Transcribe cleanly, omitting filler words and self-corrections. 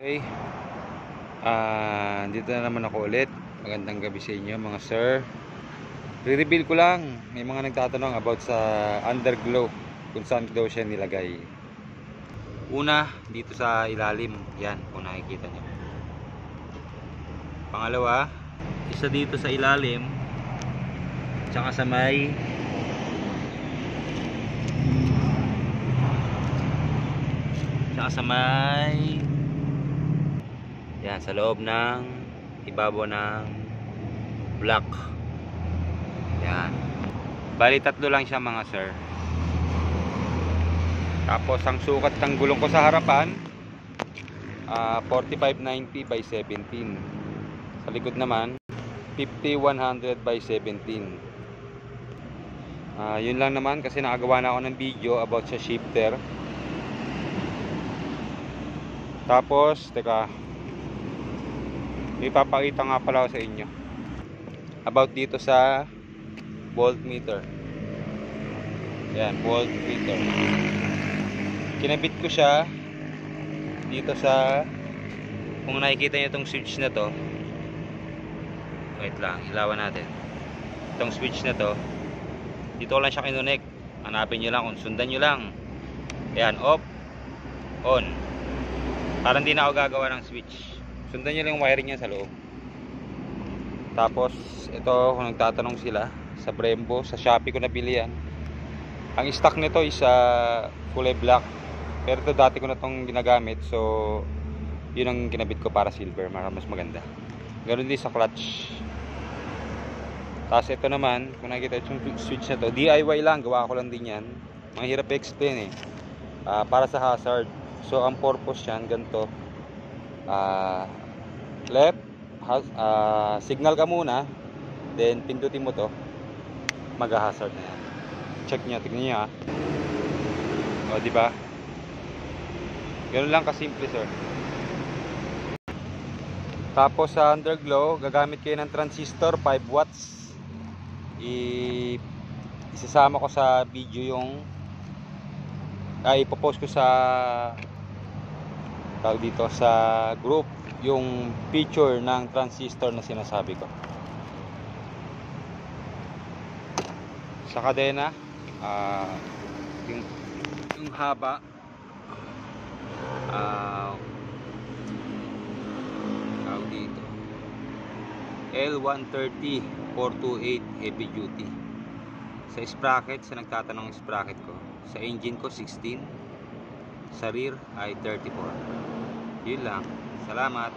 Okay, dito na naman ako ulit. Magandang gabi sa inyo mga sir. Re-reveal ko lang, may mga nagtatanong about sa underglow, kung saan daw siya nilagay. Una, dito sa ilalim, yan kung nakikita nyo. Pangalawa, isa dito sa ilalim, tsaka sa may yan, sa loob ng ibabaw ng block. Yan. Bali tatlo lang siya mga sir. Tapos ang sukat ng gulong ko sa harapan 4590 by 17. Sa likod naman 5100 by 17. Yun lang naman kasi nakagawa na ako ng video about sa shifter. Tapos teka, may papakita nga pala ako sa inyo about dito sa voltmeter. Yan, voltmeter. Kinabit ko siya dito sa, kung nakikita nyo itong switch na to, wait lang, ilawan natin itong switch na to. Dito lang siya kinunik. Hanapin nyo lang, kung sundan nyo lang. Ayan, off, on. Parang hindi na ako gagawa ng switch. Sundan nyo lang yung wiring niya sa loob. Tapos ito, kung nagtatanong sila, sa Brembo, sa Shopee ko nabili yan. Ang stock nito is kulay black, pero ito dati ko na itong ginagamit, so yun ang kinabit ko para silver, mas maganda. Ganoon din sa clutch. Tapos ito naman, kung nakikita yung switch na to, DIY lang, gawa ko lang din yan. Mahirap i-explain para sa hazard. So ang purpose yan, ganito, left, signal ka muna, then pindutin mo to, mag-hazard na yan. Check nyo, tignan nyo o diba, ganoon lang kasimple sir. Tapos sa underglow, gagamit kayo ng transistor 5 watts. Isasama ko sa video yung ipopost ko sa dito sa group yung picture ng transistor na sinasabi ko. Sa kadena, yung haba dito L130 428 heavy duty. Sa sprocket, sa nagtatanong sprocket ko, sa engine ko 16, sa rear ay 34. Yun lang. Salamat.